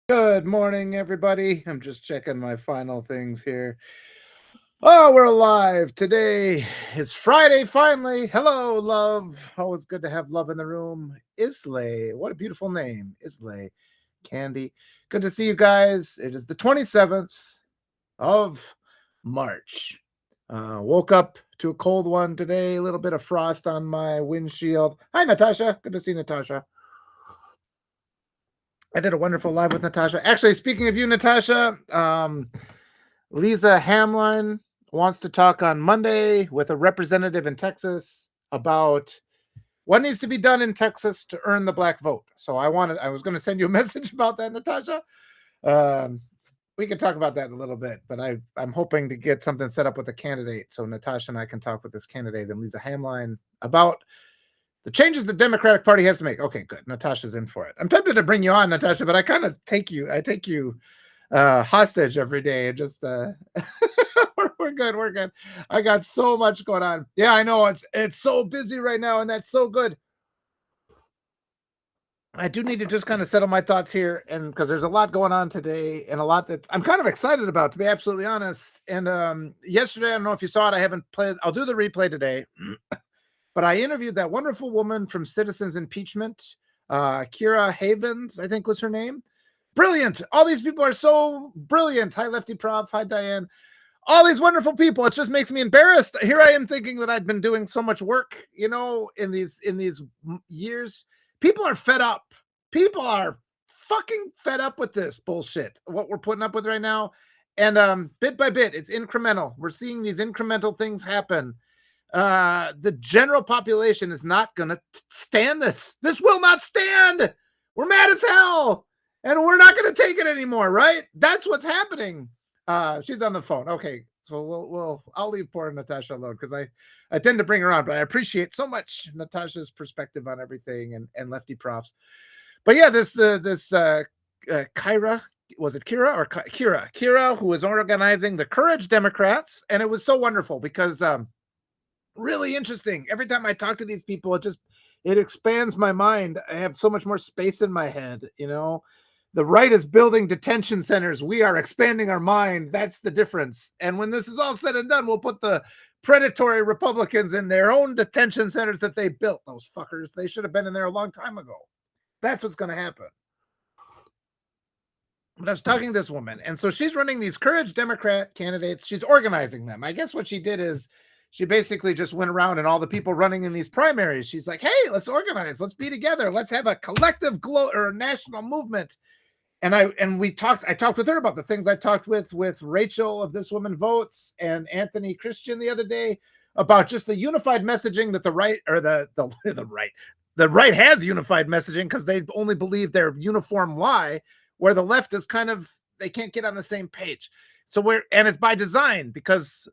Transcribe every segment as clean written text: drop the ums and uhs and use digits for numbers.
Good morning, everybody. I'm just checking my final things here. Oh, we're alive. Today is Friday, finally. Hello, love. Always good to have love in the room. Islay. What a beautiful name. Islay. Candy. Good to see you guys. It is the 27th of March. Woke up to a cold one today. A little bit of frost on my windshield. Hi, Natasha. Good to see Natasha. I did a wonderful live with Natasha. Actually, speaking of you, Natasha, Lisa Hamline wants to talk on Monday with a representative in Texas about what needs to be done in Texas to earn the black vote. So I was going to send you a message about that, Natasha. We can talk about that in a little bit, but I'm hoping to get something set up with a candidate so Natasha and I can talk with this candidate and Lisa Hamline about the changes the Democratic Party has to make. Okay, good. Natasha's in for it. I'm tempted to bring you on, Natasha, but I kind of take you hostage every day and just we're good. We're good. I got so much going on. Yeah, I know it's so busy right now, and that's so good. I do need to just kind of settle my thoughts here, and because there's a lot going on today, and a lot that I'm kind of excited about, to be absolutely honest. And yesterday, I don't know if you saw it. I haven't played. I'll do the replay today. But I interviewed that wonderful woman from Citizens Impeachment, Kira Havens, I think was her name. Brilliant. All these people are so brilliant. Hi, Lefty Prof. Hi, Diane. All these wonderful people. It just makes me embarrassed. Here I am thinking that I'd been doing so much work, in these years. People are fed up. People are fucking fed up with this bullshit, what we're putting up with right now. And bit by bit, it's incremental. We're seeing these incremental things happen. The general population is not going to stand this. This will not stand. We're mad as hell, and we're not going to take it anymore, right? That's what's happening. She's on the phone. Okay, so I'll leave poor Natasha alone because I tend to bring her on, but I appreciate so much Natasha's perspective on everything and Lefty Profs. But yeah, this Kyra, was it Kira or Kira, who was organizing the Courage Democrats, and it was so wonderful because really interesting. Every time I talk to these people, it expands my mind. I have so much more space in my head. The right is building detention centers. We are expanding our mind. That's the difference. And when this is all said and done, we'll put the predatory Republicans in their own detention centers that they built. Those fuckers, they should have been in there a long time ago. That's what's going to happen. But I was talking to this woman, and so she's running these Courage Democrat candidates. She's organizing them. I guess what she did is she basically just went around and all the people running in these primaries, she's like, hey, let's organize. Let's be together. Let's have a collective national movement. And I talked with her about the things I talked with Rachel of This Woman Votes and Anthony Christian the other day about just the unified messaging that the right, or the right has unified messaging because they only believe their uniform lie, where the left is kind of, they can't get on the same page. And it's by design because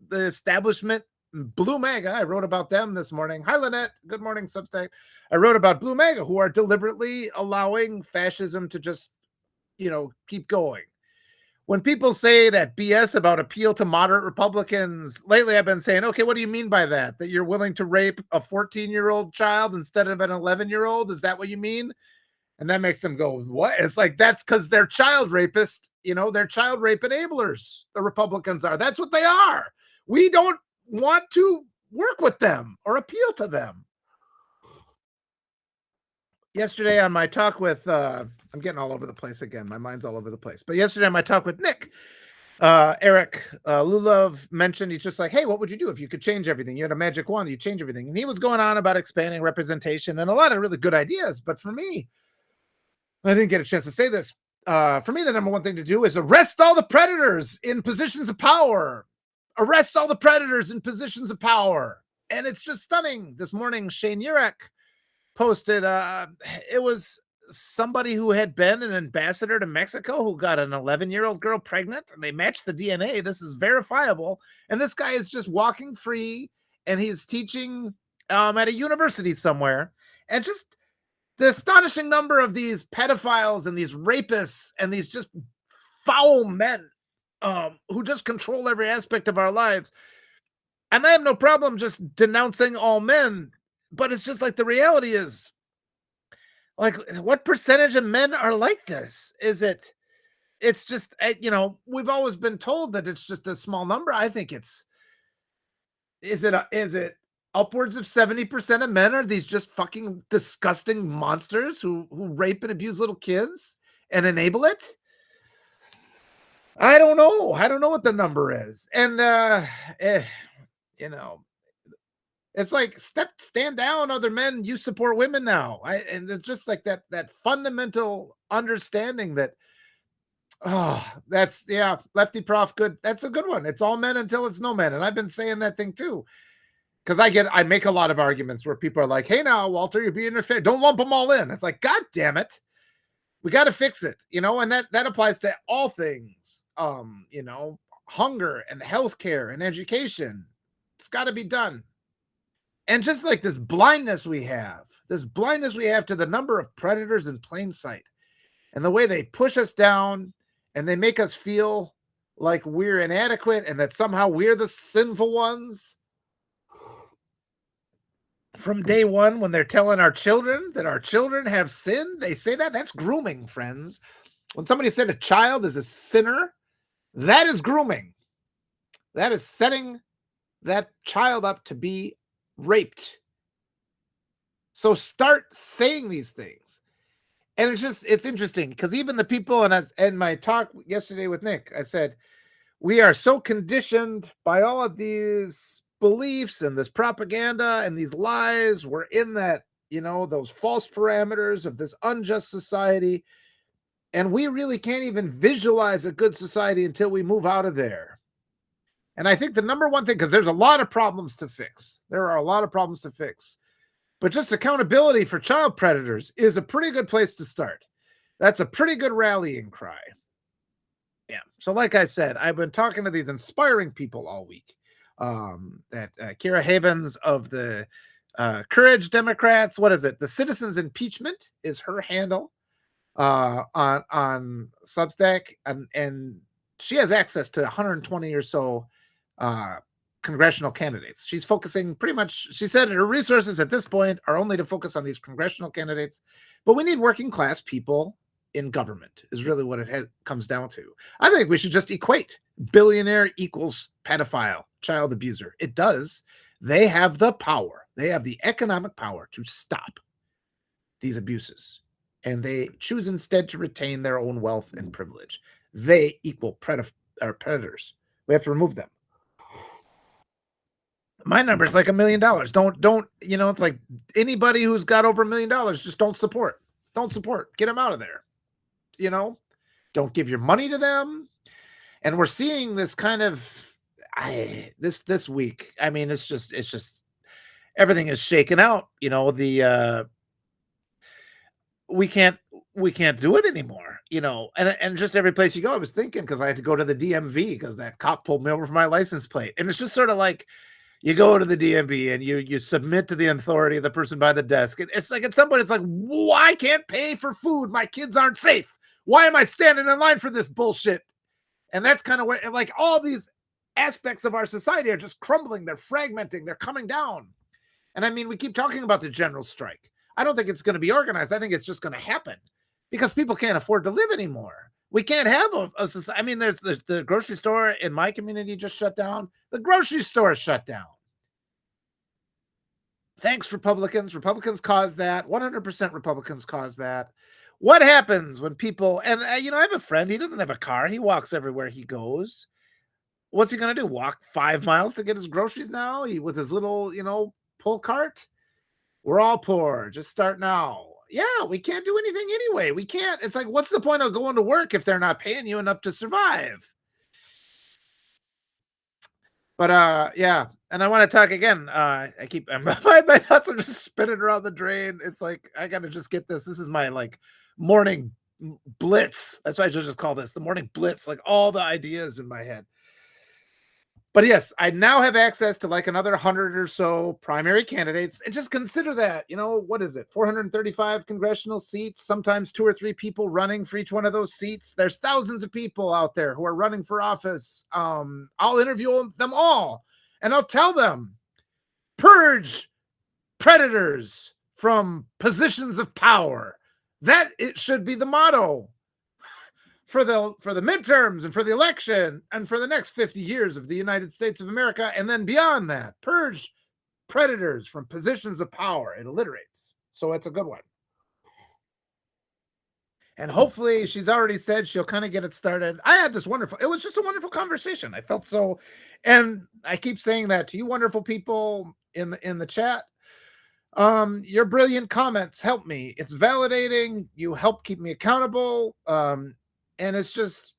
the establishment, Blue MAGA, I wrote about them this morning. Hi, Lynette. Good morning, Substack. I wrote about Blue MAGA, who are deliberately allowing fascism to just, keep going. When people say that BS about appeal to moderate Republicans, lately I've been saying, okay, what do you mean by that? That you're willing to rape a 14-year-old child instead of an 11-year-old? Is that what you mean? And that makes them go, what? It's like, that's because they're child rapists. They're child rape enablers. The Republicans are. That's what they are. We don't want to work with them or appeal to them. Yesterday on my talk with, I'm getting all over the place again. My mind's all over the place. But yesterday on my talk with Nick, Eric Lulov mentioned, he's just like, hey, what would you do if you could change everything? You had a magic wand, you change everything. And he was going on about expanding representation and a lot of really good ideas. But for me, I didn't get a chance to say this. For me, the number one thing to do is arrest all the predators in positions of power. Arrest all the predators in positions of power. And it's just stunning. This morning, Shane Urek posted, it was somebody who had been an ambassador to Mexico who got an 11-year-old girl pregnant, and they matched the DNA. This is verifiable. And this guy is just walking free, and he's teaching at a university somewhere. And just the astonishing number of these pedophiles and these rapists and these just foul men who just control every aspect of our lives. And I have no problem just denouncing all men, but it's just like the reality is Like, what percentage of men are like this? It's just, we've always been told that it's just a small number. I think is it upwards of 70% of men are these just fucking disgusting monsters who rape and abuse little kids and enable it? I don't know. I don't know what the number is. And eh, you know, it's like stand down, other men. You support women now. And it's just like that fundamental understanding that, oh, that's, yeah, lefty prof, good. That's a good one. It's all men until it's no men. And I've been saying that thing too. Because I make a lot of arguments where people are like, hey now, Walter, you're being unfair. Don't lump them all in. It's like, God damn it. We got to fix it, and that applies to all things. Hunger and healthcare and education. It's got to be done. And just like this blindness we have to the number of predators in plain sight and the way they push us down and they make us feel like we're inadequate and that somehow we're the sinful ones. From day one, when they're telling our children that our children have sinned, they say that's grooming, friends. When somebody said a child is a sinner, that is grooming. That is setting that child up to be raped. So start saying these things. And it's interesting because even the people, and in my talk yesterday with Nick, I said, we are so conditioned by all of these beliefs and this propaganda and these lies. We're in that, those false parameters of this unjust society. And we really can't even visualize a good society until we move out of there. And I think the number one thing, because there's a lot of problems to fix. There are a lot of problems to fix. But just accountability for child predators is a pretty good place to start. That's a pretty good rallying cry. Yeah. So like I said, I've been talking to these inspiring people all week. That Kira Havens of the Courage Democrats, what is it? The Citizens Impeachment is her handle on Substack, and she has access to 120 or so congressional candidates. She's focusing pretty much, she said her resources at this point are only to focus on these congressional candidates, but we need working class people in government is really what it comes down to. I think we should just equate billionaire equals pedophile, child abuser. It does. They have the power. They have the economic power to stop these abuses. And they choose instead to retain their own wealth and privilege. They equal predators. We have to remove them. My number is like $1 million. Don't, it's like anybody who's got over $1 million, just don't support. Don't support. Get them out of there. Don't give your money to them. And we're seeing this kind of this week. I mean, it's just everything is shaken out. We can't do it anymore. And just every place you go, I was thinking, because I had to go to the DMV because that cop pulled me over for my license plate, and it's just sort of like you go to the DMV and you submit to the authority of the person by the desk. And it's like at some point, it's like, why I can't pay for food? My kids aren't safe. Why am I standing in line for this bullshit? And that's kind of where, like, all these aspects of our society are just crumbling. They're fragmenting. They're coming down. And I mean, we keep talking about the general strike. I don't think it's going to be organized. I think it's just going to happen because people can't afford to live anymore. We can't have a society. I mean, there's the grocery store in my community just shut down. The grocery store shut down. Thanks, Republicans. Republicans caused that. 100% Republicans caused that. What happens when people, and I have a friend, he doesn't have a car. He walks everywhere he goes. What's he going to do? Walk 5 miles to get his groceries now with his little, pull cart? We're all poor. Just start now. Yeah, we can't do anything anyway. We can't. It's like, what's the point of going to work if they're not paying you enough to survive? But yeah, and I want to talk again. I keep my thoughts are just spinning around the drain. It's like I gotta just get this. This is my morning blitz. That's why I just call this the morning blitz. Like all the ideas in my head. But yes, I now have access to another 100 or so primary candidates. And just consider that, what is it? 435 congressional seats, sometimes 2 or 3 people running for each one of those seats. There's thousands of people out there who are running for office. I'll interview them all and I'll tell them, purge predators from positions of power. That it should be the motto for the midterms and for the election and for the next 50 years of the United States of America, and then beyond that. Purge predators from positions of power. It alliterates. So it's a good one. And hopefully she's already said she'll kind of get it started. I had this wonderful, it was just a wonderful conversation. I felt so, and I keep saying that to you wonderful people in the chat. Your brilliant comments help me. It's validating. You help keep me accountable. And it's just,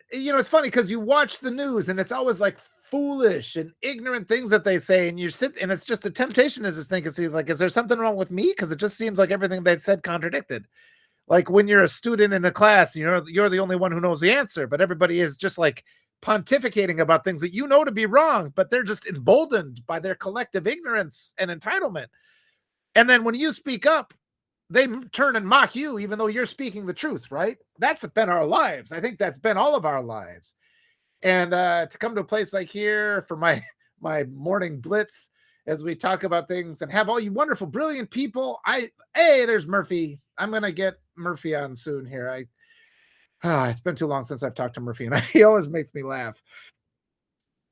it's funny because you watch the news and it's always like foolish and ignorant things that they say, and you sit, and it's just the temptation is just thinking, like, is there something wrong with me? Because it just seems like everything they said contradicted. Like when you're a student in a class, you're the only one who knows the answer, but everybody is just like pontificating about things that to be wrong, but they're just emboldened by their collective ignorance and entitlement. And then when you speak up, they turn and mock you, even though you're speaking the truth, right? That's been our lives. I think that's been all of our lives. And to come to a place like here for my morning blitz as we talk about things and have all you wonderful, brilliant people. There's Murphy. I'm going to get Murphy on soon here. It's been too long since I've talked to Murphy, and he always makes me laugh.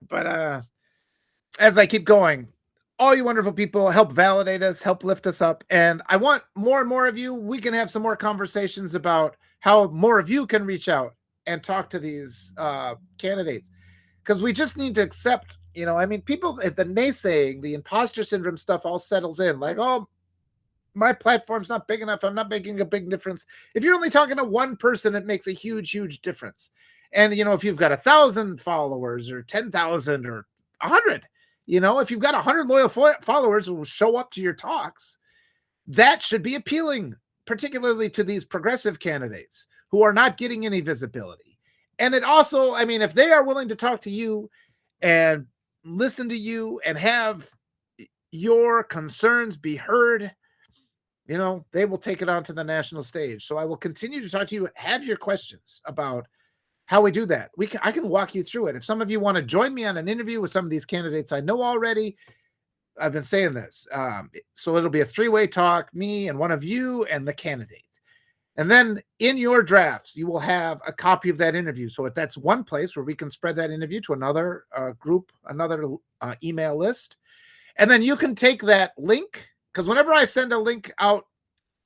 But as I keep going, all you wonderful people help validate us, help lift us up. And I want more and more of you. We can have some more conversations about how more of you can reach out and talk to these candidates, because we just need to accept, people at the naysaying, the imposter syndrome stuff all settles in like, oh, my platform's not big enough. I'm not making a big difference. If you're only talking to one person, it makes a huge, huge difference. And, if you've got 1,000 followers or 10,000 or 100, if you've got 100 loyal followers who will show up to your talks, that should be appealing, particularly to these progressive candidates who are not getting any visibility. And it also, if they are willing to talk to you and listen to you and have your concerns be heard, they will take it onto the national stage. So I will continue to talk to you, have your questions about how we do that. I can walk you through it. If some of you want to join me on an interview with some of these candidates I know already, I've been saying this. So it'll be a 3-way talk, me and one of you and the candidate. And then in your drafts, you will have a copy of that interview. So if that's one place where we can spread that interview to another group, another email list. And then you can take that link, because whenever I send a link out,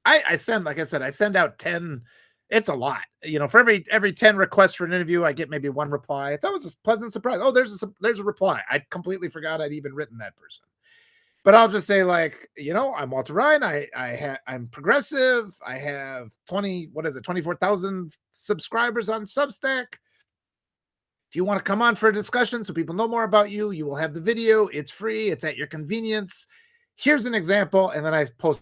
I send, like I said, I send out 10. It's a lot. For every 10 requests for an interview, I get maybe one reply. That was a pleasant surprise. Oh, there's a reply. I completely forgot I'd even written that person. But I'll just say, like, I'm Walter Ryan. I'm progressive. I have 24,000 subscribers on Substack. If you want to come on for a discussion so people know more about you, you will have the video. It's free. It's at your convenience. Here's an example. And then I post